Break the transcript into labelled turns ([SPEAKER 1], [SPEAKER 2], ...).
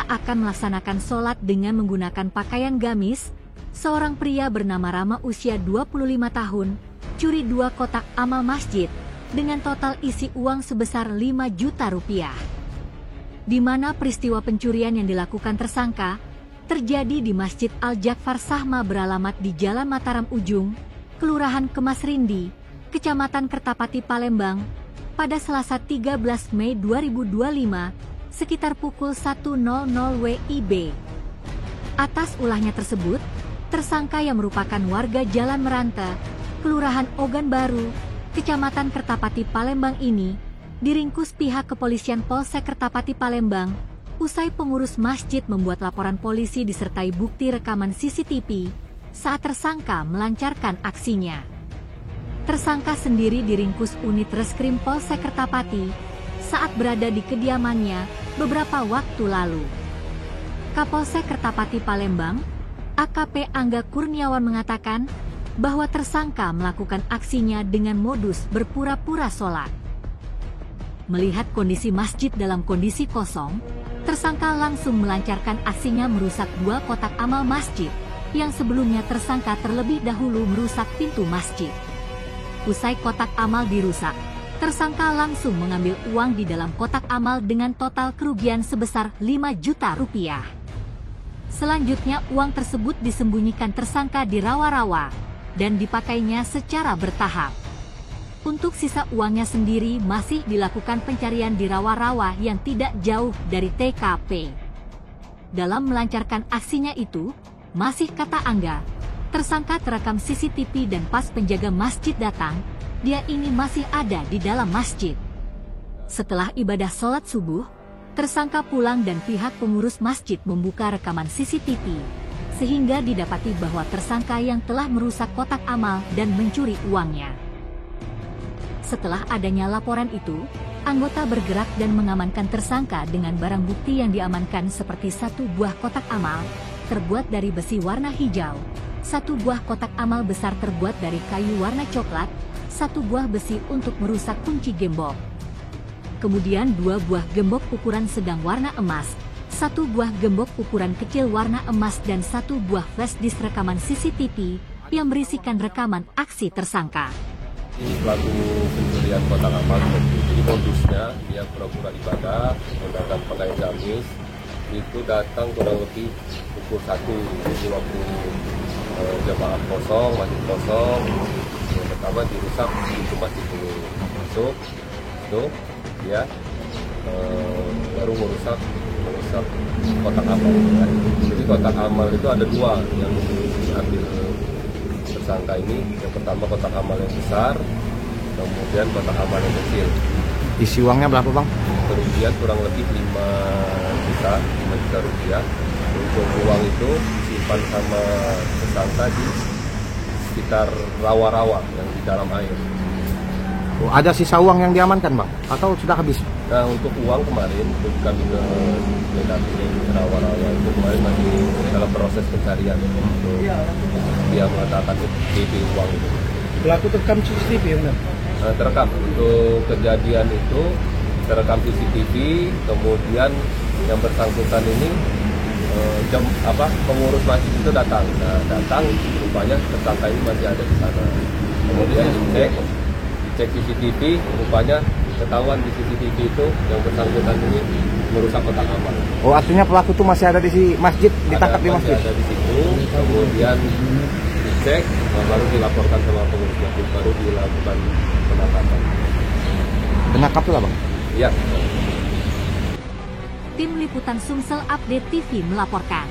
[SPEAKER 1] akan melaksanakan sholat dengan menggunakan pakaian gamis, seorang pria bernama Rama usia 25 tahun, curi 2 kotak amal masjid, dengan total isi uang sebesar 5 juta rupiah. Di mana peristiwa pencurian yang dilakukan tersangka, terjadi di Masjid Al-Jakfar Sahma beralamat di Jalan Mataram Ujung, Kelurahan Kemas Rindi, Kecamatan Kertapati, Palembang, pada Selasa 13 Mei 2025, sekitar pukul 1.00 WIB. Atas ulahnya tersebut, tersangka yang merupakan warga Jalan Meranta, Kelurahan Ogan Baru, Kecamatan Kertapati, Palembang ini, diringkus pihak kepolisian Polsek Kertapati, Palembang, usai pengurus masjid membuat laporan polisi disertai bukti rekaman CCTV saat tersangka melancarkan aksinya. Tersangka sendiri diringkus unit reskrim Polsek Kertapati saat berada di kediamannya beberapa waktu lalu. Kapolsek Kertapati, Palembang, AKP Angga Kurniawan mengatakan bahwa tersangka melakukan aksinya dengan modus berpura-pura sholat. Melihat kondisi masjid dalam kondisi kosong, tersangka langsung melancarkan aksinya merusak 2 kotak amal masjid, yang sebelumnya tersangka terlebih dahulu merusak pintu masjid. Usai kotak amal dirusak, tersangka langsung mengambil uang di dalam kotak amal dengan total kerugian sebesar 5 juta rupiah. Selanjutnya uang tersebut disembunyikan tersangka di rawa-rawa dan dipakainya secara bertahap. Untuk sisa uangnya sendiri masih dilakukan pencarian di rawa-rawa yang tidak jauh dari TKP. Dalam melancarkan aksinya itu, masih kata Angga, tersangka terekam CCTV dan pas penjaga masjid datang, dia ini masih ada di dalam masjid. Setelah ibadah sholat subuh, tersangka pulang dan pihak pengurus masjid membuka rekaman CCTV, sehingga didapati bahwa tersangka yang telah merusak kotak amal dan mencuri uangnya. Setelah adanya laporan itu, anggota bergerak dan mengamankan tersangka dengan barang bukti yang diamankan seperti 1 buah kotak amal, terbuat dari besi warna hijau, 1 buah kotak amal besar terbuat dari kayu warna coklat, 1 buah besi untuk merusak kunci gembok. Kemudian 2 buah gembok ukuran sedang warna emas, 1 buah gembok ukuran kecil warna emas dan 1 buah flash disk rekaman CCTV yang berisikan rekaman aksi tersangka.
[SPEAKER 2] Ini pelaku pencurian kotak amal, jadi modusnya dia pura-pura ibadah, menggunakan pakaian gamis, itu datang kurang lebih pukul 1, jadi waktu jamaah kosong, masjid kosong. Yang pertama dirusak pintu masjid dulu, masuk itu dia baru merusak kotak amal. Jadi kotak amal itu ada 2 yang diambil tersangka ini. Yang pertama kotak amal yang besar, kemudian kotak amal yang kecil.
[SPEAKER 3] Isi uangnya berapa, Bang?
[SPEAKER 2] Kerugian kurang lebih 5 juta rupiah. Untuk uang itu disimpan sama tersangka di sekitar rawa-rawa yang di dalam air.
[SPEAKER 3] Oh, ada sisa uang yang diamankan, Bang? Atau sudah habis?
[SPEAKER 2] Nah, untuk uang kemarin kami mendapati di rawa-rawa itu kemarin masih dalam proses pencarian. Untuk dia mengatakan DP uang itu.
[SPEAKER 4] Pelaku terekam CCTV ya benar?
[SPEAKER 2] Nah, terekam untuk kejadian itu, terekam CCTV, kemudian yang bersangkutan ini pengurus masjid itu datang. Nah, datang rupanya tersangka ini masih ada di sana. Kemudian dicek CCTV, rupanya ketahuan di CCTV itu yang bersangkutan ini merusak kotak amal.
[SPEAKER 3] Oh, artinya pelaku itu masih ada di masjid, ditangkap di masjid?
[SPEAKER 2] Ada di situ, kemudian dicek, baru dilaporkan sama pengurus masjid, baru dilakukan penangkapan.
[SPEAKER 3] Penangkap itu, Bang?
[SPEAKER 2] Iya.
[SPEAKER 1] Tim Liputan Sumsel Update TV melaporkan.